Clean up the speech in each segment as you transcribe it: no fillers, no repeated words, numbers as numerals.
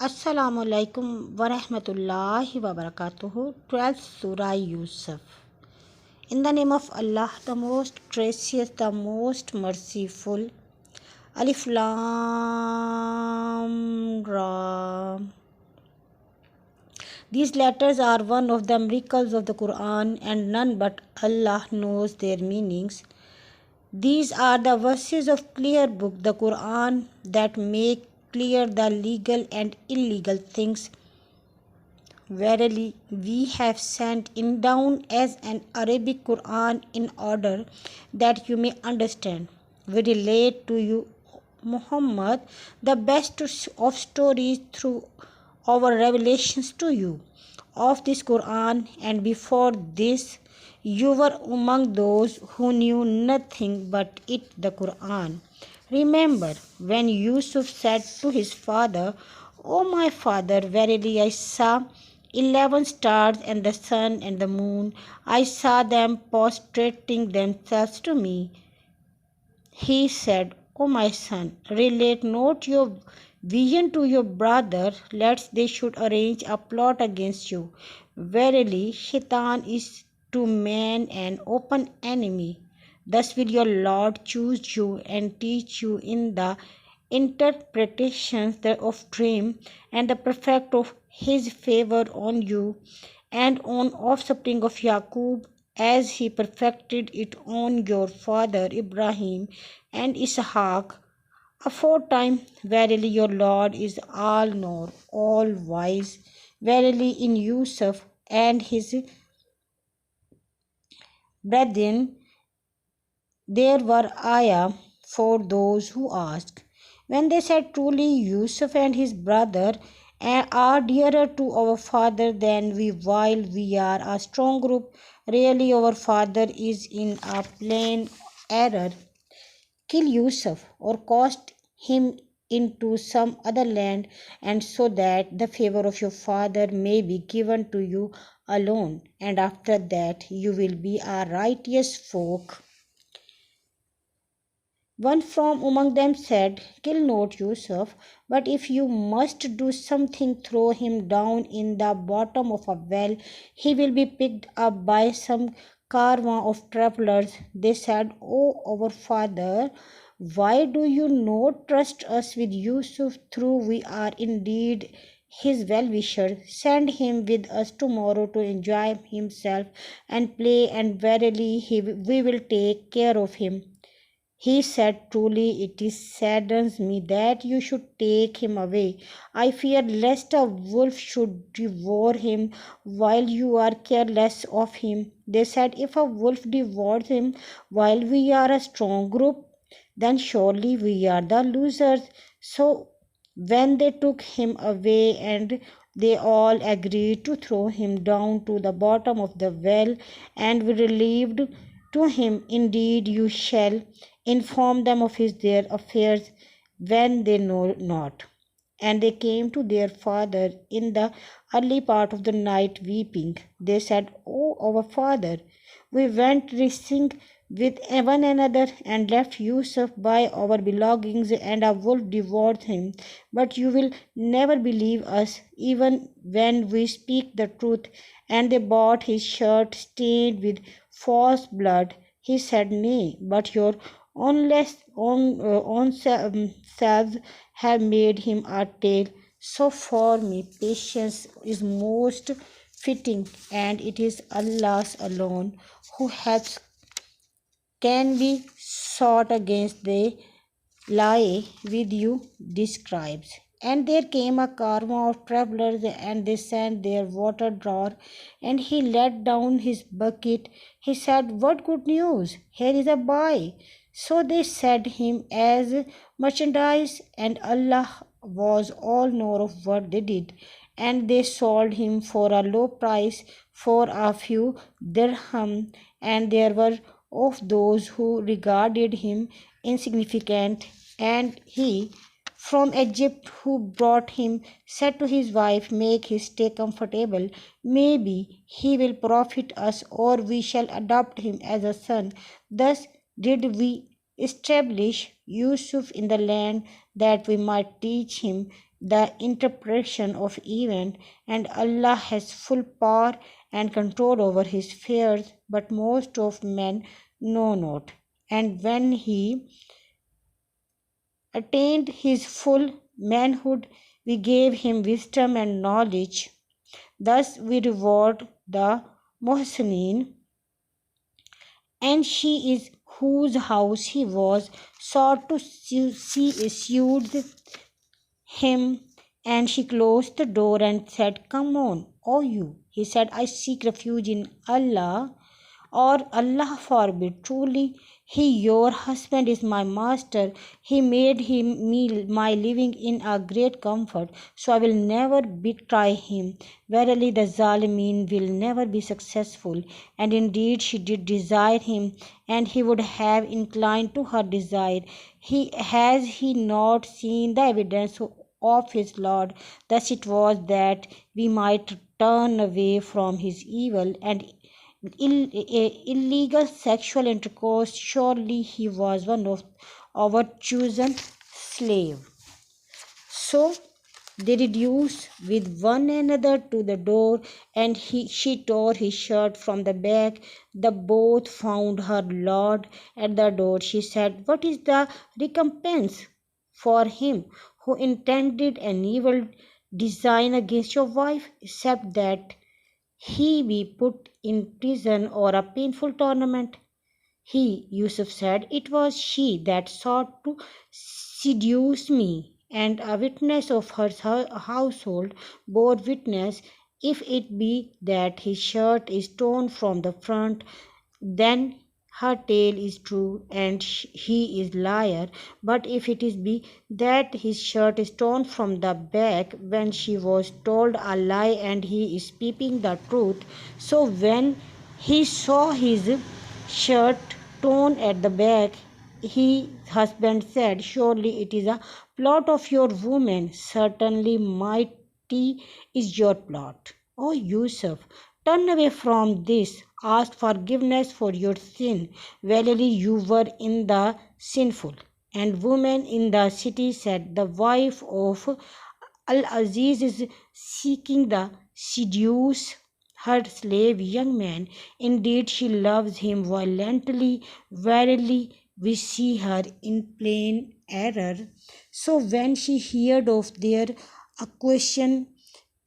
Assalamu alaikum wa rahmatullahi wa barakatuhu. 12th Surah Yusuf. In the name of Allah, the most gracious, the most merciful. Alif Lam Ra. These letters are one of the miracles of the Quran, and none but Allah knows their meanings. These are the verses of clear book, the Quran, that make clear the legal and illegal things. Verily, we have sent it down as an Arabic Quran in order that you may understand. We relate to you, Muhammad, the best of stories through our revelations to you of this Quran, and before this you were among those who knew nothing but it, the Quran. Remember when Yusuf said to his father, O my father, verily I saw 11 stars and the sun and the moon. I saw them prostrating themselves to me. He said, O my son, relate not your vision to your brother, lest they should arrange a plot against you. Verily, Shaitan is to man an open enemy. Thus will your Lord choose you and teach you in the interpretations of dream and the perfect of his favor on you and on offspring of Yaqub, as he perfected it on your father Ibrahim and Ishaq aforetime. Verily your Lord is all knower, all wise. Verily in Yusuf and his brethren there were ayah for those who asked. When they said, truly Yusuf and his brother are dearer to our father than we, while we are a strong group. Really our father is in a plain error. Kill Yusuf or cast him into some other land, and so that the favor of your father may be given to you alone, and after that you will be a righteous folk. One from among them said, Kill not Yusuf, but if you must do something, throw him down in the bottom of a well. He will be picked up by some caravan of travelers. They said, O our father, why do you not trust us with Yusuf, through we are indeed his well-wisher? Send him with us tomorrow to enjoy himself and play, and verily we will take care of him. He said, truly it saddens me that you should take him away. I fear lest a wolf should devour him while you are careless of him. They said, if a wolf devours him while we are a strong group, then surely we are the losers. So when they took him away, and they all agreed to throw him down to the bottom of the well, and we relieved to him, indeed you shall inform them of their affairs when they know not. And they came to their father in the early part of the night weeping. They said, O our father, we went racing with one another and left Yusuf by our belongings, and a wolf devoured him. But you will never believe us, even when we speak the truth. And they bought his shirt stained with false blood. He said, Nay, but your own selves have made him a tale. So for me, patience is most fitting, and it is Allah's alone who helps can be sought against the lie with you describes. And there came a caravan of travelers, and they sent their water drawer, and he let down his bucket. He said, What good news! Here is a buy. So they set him as merchandise, and Allah was all knower of what they did. And they sold him for a low price, for a few dirham, and there were of those who regarded him insignificant. And he from Egypt who brought him said to his wife, Make his stay comfortable. Maybe he will profit us, or we shall adopt him as a son. Thus did we establish Yusuf in the land, that we might teach him the interpretation of event, and Allah has full power and control over his affairs, but most of men know not. And when he attained his full manhood, we gave him wisdom and knowledge. Thus we reward the Muhsinin, and she is whose house he was sought to soothe him, and she closed the door and said, "Come on, O you." He said, "I seek refuge in Allah, or Allah forbid, truly he your husband is my master. He made him me my living in a great comfort, so I will never betray him. Verily the Zalimin will never be successful." And indeed she did desire him, and he would have inclined to her desire. He not seen the evidence of his Lord. Thus it was that we might turn away from his evil and illegal sexual intercourse. Surely he was one of our chosen slave. So they reduced with one another to the door, and she tore his shirt from the back. The both found her lord at the door. She said, "What is the recompense for him who intended an evil design against your wife, except that he be put in prison or a painful torment?" He, Yusuf, said, "It was she that sought to seduce me, and a witness of her household bore witness. If it be that his shirt is torn from the front, then her tale is true, and he is liar. But if it is be that his shirt is torn from the back, when she was told a lie, and he is speaking the truth." So when he saw his shirt torn at the back, his husband said, "Surely it is a plot of your woman. Certainly mighty is your plot. O Yusuf, turn away from this. Ask forgiveness for your sin. Verily you were in the sinful." And women in the city said, "The wife of Al-Aziz is seeking the seduce her slave young man. Indeed, she loves him violently. Verily, we see her in plain error." So when she heard of their accusation,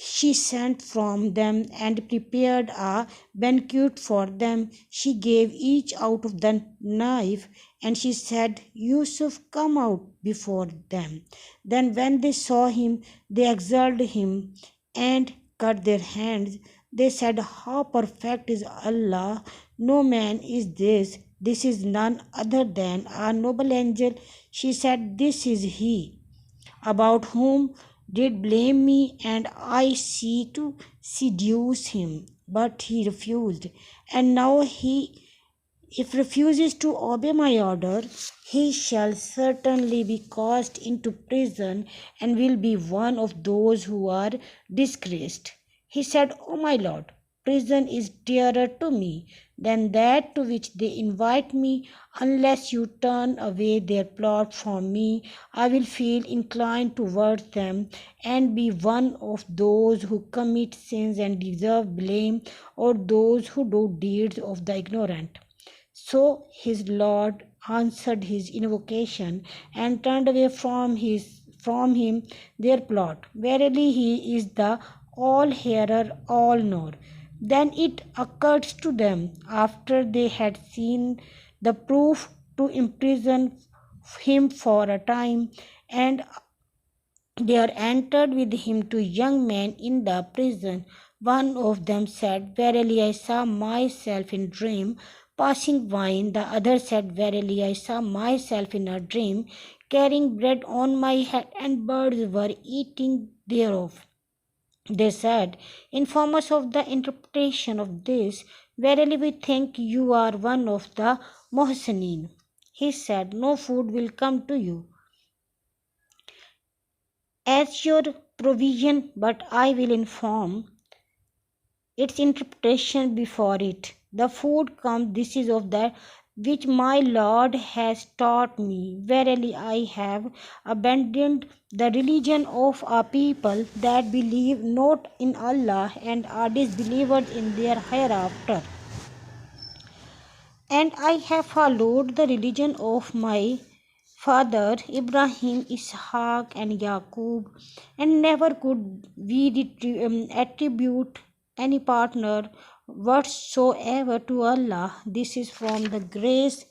she sent from them and prepared a banquet for them. She gave each out of the knife, and she said, "Yusuf, come out before them." Then when they saw him, they exalted him and cut their hands. They said, "How perfect is Allah! No man is this. This is none other than a noble angel." She said, "This is he about whom did blame me, and I see to seduce him." But he refused, and now he, if refuses to obey my order, he shall certainly be cast into prison and will be one of those who are disgraced. He said, "O my Lord, prison is dearer to me than that to which they invite me. Unless you turn away their plot from me, I will feel inclined towards them and be one of those who commit sins and deserve blame, or those who do deeds of the ignorant." So his Lord answered his invocation and turned away from him their plot. Verily he is the all-hearer, all-knower. Then it occurred to them, after they had seen the proof, to imprison him for a time, and there entered with him two young men in the prison. One of them said, "Verily I saw myself in dream passing wine." The other said, "Verily I saw myself in a dream carrying bread on my head, and birds were eating thereof." They said, "Inform us of the interpretation of this. Verily we think you are one of the Muhsinin." He said, "No food will come to you as your provision, but I will inform its interpretation before it. The food comes, this is of the which my Lord has taught me. Verily, I have abandoned the religion of a people that believe not in Allah and are disbelievers in their hereafter. And I have followed the religion of my father Ibrahim, Ishaq, and Yaqub, and never could we attribute any partner whatsoever to Allah. This is from the grace